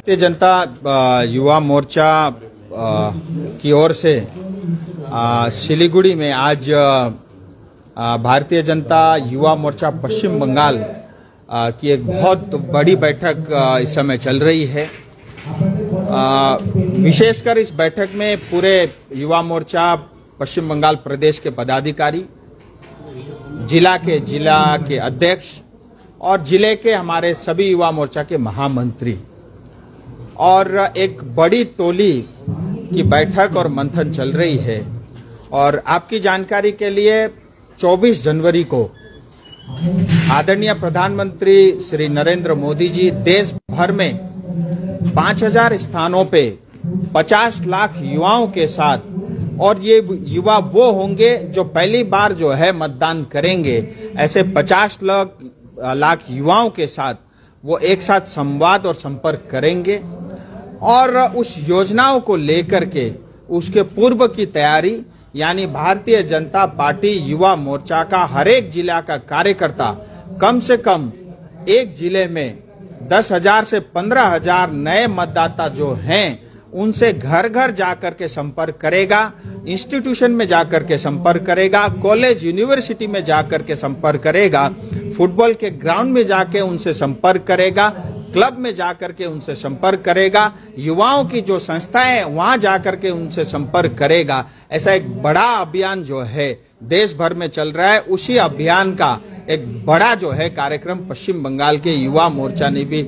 भारतीय जनता युवा मोर्चा की ओर से सिलीगुड़ी में आज भारतीय जनता युवा मोर्चा पश्चिम बंगाल की एक बहुत बड़ी बैठक इस समय चल रही है। विशेषकर इस बैठक में पूरे युवा मोर्चा पश्चिम बंगाल प्रदेश के पदाधिकारी, जिला के अध्यक्ष और जिले के हमारे सभी युवा मोर्चा के महामंत्री और एक बड़ी टोली की बैठक और मंथन चल रही है। और आपकी जानकारी के लिए 24 जनवरी को आदरणीय प्रधानमंत्री श्री नरेंद्र मोदी जी देश भर में 5000 स्थानों पे 50 लाख युवाओं के साथ, और ये युवा वो होंगे जो पहली बार जो है मतदान करेंगे, ऐसे 50 लाख युवाओं के साथ वो एक साथ संवाद और संपर्क करेंगे और उस योजनाओं को लेकर के उसके पूर्व की तैयारी, यानी भारतीय जनता पार्टी युवा मोर्चा का हर एक जिला का कार्यकर्ता कम से कम एक जिले में 10,000 से 15,000 नए मतदाता जो हैं उनसे घर घर जाकर के संपर्क करेगा, इंस्टीट्यूशन में जाकर के संपर्क करेगा, कॉलेज यूनिवर्सिटी में जाकर के संपर्क करेगा, फुटबॉल के ग्राउंड में जाके उनसे संपर्क करेगा, क्लब में जाकर के उनसे संपर्क करेगा, युवाओं की जो संस्थाएं हैं वहां जाकर के उनसे संपर्क करेगा। ऐसा एक बड़ा अभियान जो है देश भर में चल रहा है। उसी अभियान का एक बड़ा जो है कार्यक्रम पश्चिम बंगाल के युवा मोर्चा ने भी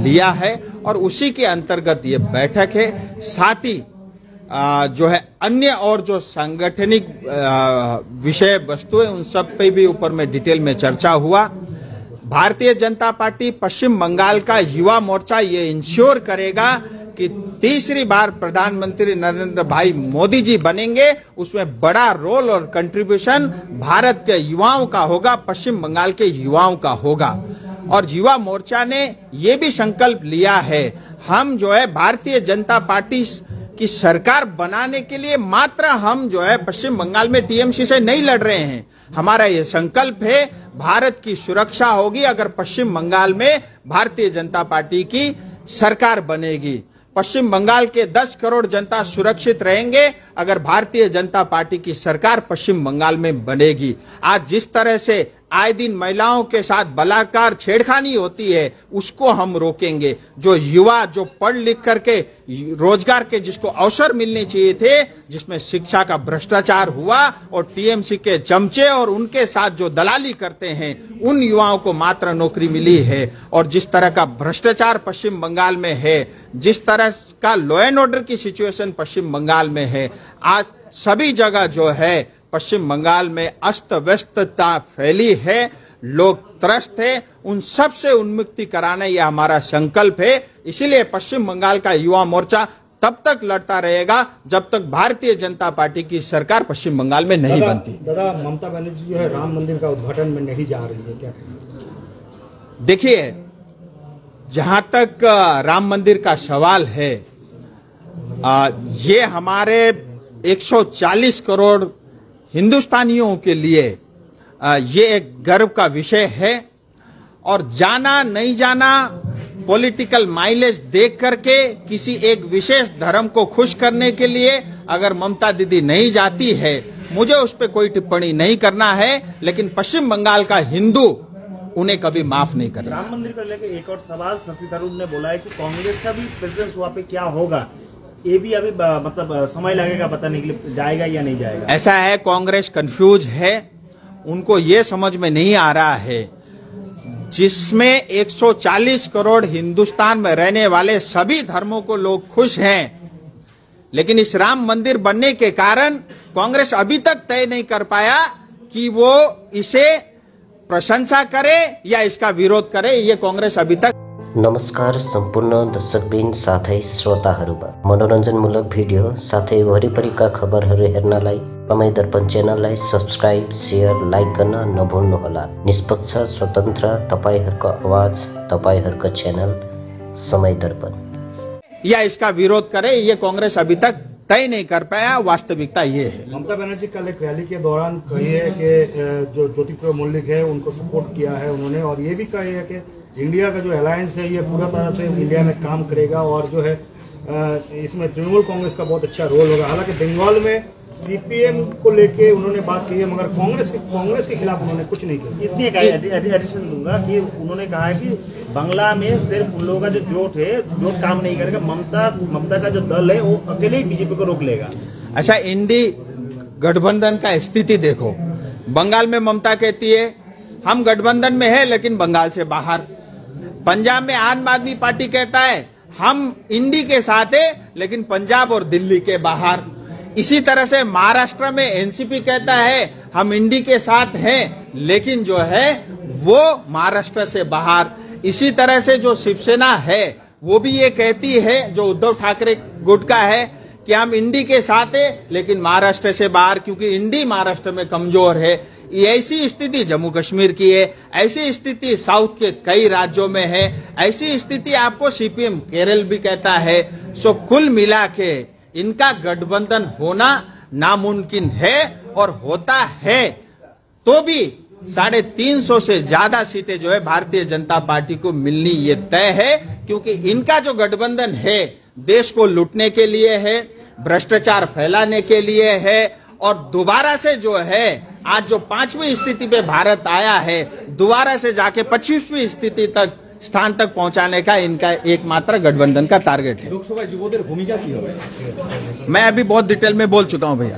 लिया है और उसी के अंतर्गत ये बैठक है। साथ ही जो है अन्य और जो सांगठनिक विषय वस्तु है उन सब पे भी ऊपर में डिटेल में चर्चा हुआ। भारतीय जनता पार्टी पश्चिम बंगाल का युवा मोर्चा ये इंश्योर करेगा कि तीसरी बार प्रधानमंत्री नरेंद्र भाई मोदी जी बनेंगे, उसमें बड़ा रोल और कंट्रीब्यूशन भारत के युवाओं का होगा, पश्चिम बंगाल के युवाओं का होगा। और युवा मोर्चा ने ये भी संकल्प लिया है, हम जो है भारतीय जनता पार्टी की सरकार बनाने के लिए मात्र हम जो है पश्चिम बंगाल में टीएमसी से नहीं लड़ रहे हैं। हमारा ये संकल्प है भारत की सुरक्षा होगी अगर पश्चिम बंगाल में भारतीय जनता पार्टी की सरकार बनेगी। पश्चिम बंगाल के 10 करोड़ जनता सुरक्षित रहेंगे अगर भारतीय जनता पार्टी की सरकार पश्चिम बंगाल में बनेगी। आज जिस तरह से आए दिन महिलाओं के साथ बलात्कार छेड़खानी होती है उसको हम रोकेंगे। जो युवा जो पढ़ लिख करके रोजगार के जिसको अवसर मिलने चाहिए थे, जिसमें शिक्षा का भ्रष्टाचार हुआ और टीएमसी के चमचे और उनके साथ जो दलाली करते हैं उन युवाओं को मात्र नौकरी मिली है। और जिस तरह का भ्रष्टाचार पश्चिम बंगाल में है, जिस तरह का लॉ एंड ऑर्डर की सिचुएशन पश्चिम बंगाल में है, आज सभी जगह जो है पश्चिम बंगाल में अस्त व्यस्तता फैली है, लोग त्रस्त है, उन सब से उन्मुक्ति कराना यह हमारा संकल्प है। इसीलिए पश्चिम बंगाल का युवा मोर्चा तब तक लड़ता रहेगा जब तक भारतीय जनता पार्टी की सरकार पश्चिम बंगाल में नहीं बनती। दादा, ममता बनर्जी जो है राम मंदिर का उद्घाटन में नहीं जा रही है, क्या? देखिए, जहां तक राम मंदिर का सवाल है, ये हमारे 140 करोड़ हिंदुस्तानियों के लिए ये एक गर्व का विषय है। और जाना नहीं जाना पॉलिटिकल माइलेज देख करके किसी एक विशेष धर्म को खुश करने के लिए अगर ममता दीदी नहीं जाती है, मुझे उस पर कोई टिप्पणी नहीं करना है, लेकिन पश्चिम बंगाल का हिंदू उन्हें कभी माफ नहीं करना। राम मंदिर को लेकर एक और सवाल शशि थरूर ने बोला है कि कांग्रेस का भी प्रेसिडेंस वहां पे क्या होगा, ये भी अभी मतलब समय लगेगा बताने के लिए, जाएगा या नहीं जाएगा। ऐसा है, कांग्रेस कंफ्यूज है, उनको ये समझ में नहीं आ रहा है जिसमें 140 करोड़ हिंदुस्तान में रहने वाले सभी धर्मों को लोग खुश हैं, लेकिन इस राम मंदिर बनने के कारण कांग्रेस अभी तक तय नहीं कर पाया कि वो इसे प्रशंसा करे या इसका विरोध करे। ये कांग्रेस अभी तक। नमस्कार सम्पूर्ण दर्शकबिन साथै श्रोताहरूमा मनोरञ्जनमूलक भिडियो साथै वरिपरिका खबरहरू हेर्नलाई समय दर्पण च्यानललाई सब्स्क्राइब, शेयर, लाइक गर्न नभुल्नुहोला। निष्पक्ष, स्वतन्त्र, तपाईहरुको आवाज, तपाईहरुको च्यानल समय दर्पण। या इसका विरोध करे, ये कांग्रेस अभी तक तय नहीं कर पाया। वास्तविकता ये है। ममता बनर्जी कल एक रैली के दौरान कही है कि जो ज्योतिप्रिय मल्लिक है उनको सपोर्ट किया है उन्होंने, और ये भी कही है कि इंडिया का जो अलायंस है ये पूरा तरह से इंडिया में काम करेगा और जो है इसमें तृणमूल कांग्रेस का बहुत अच्छा रोल होगा। हालांकि बंगाल में सीपीएम को लेके उन्होंने बात की है, मगर कांग्रेस के खिलाफ उन्होंने कुछ नहीं किया। इसमें एक एडिशन दूंगा कि उन्होंने कहा है कि बांग्ला में सिर्फ उन लोगों का जो जोट काम नहीं करेगा, ममता का जो दल है वो अकेले ही बीजेपी को रोक लेगा। अच्छा, इंडी गठबंधन का स्थिति देखो। बंगाल में ममता कहती है हम गठबंधन में है लेकिन बंगाल से बाहर। पंजाब में आम आदमी पार्टी कहता है हम इंडी के साथ है लेकिन पंजाब और दिल्ली के बाहर। इसी तरह से महाराष्ट्र में एनसीपी कहता है हम इंडी के साथ हैं लेकिन जो है वो महाराष्ट्र से बाहर। इसी तरह से जो शिवसेना है वो भी ये कहती है, जो उद्धव ठाकरे गुट का है, कि हम इंडी के साथ है लेकिन महाराष्ट्र से बाहर, क्योंकि इंडी महाराष्ट्र में कमजोर है। ऐसी स्थिति जम्मू कश्मीर की है, ऐसी स्थिति साउथ के कई राज्यों में है, ऐसी स्थिति आपको सीपीएम केरल भी कहता है। सो कुल मिला के इनका गठबंधन होना नामुमकिन है और होता है तो भी 350 से ज्यादा सीटें जो है भारतीय जनता पार्टी को मिलनी ये तय है, क्योंकि इनका जो गठबंधन है देश को लूटने के लिए है, भ्रष्टाचार फैलाने के लिए है और दोबारा से जो है आज जो 5वीं स्थिति पे भारत आया है दोबारा से जाके 25वीं स्थिति तक स्थान तक पहुंचाने का इनका एकमात्र गठबंधन का टारगेट है। लोकसभा युवদের भूमिका কি হবে? मैं अभी बहुत डिटेल में बोल चुका हूं भैया।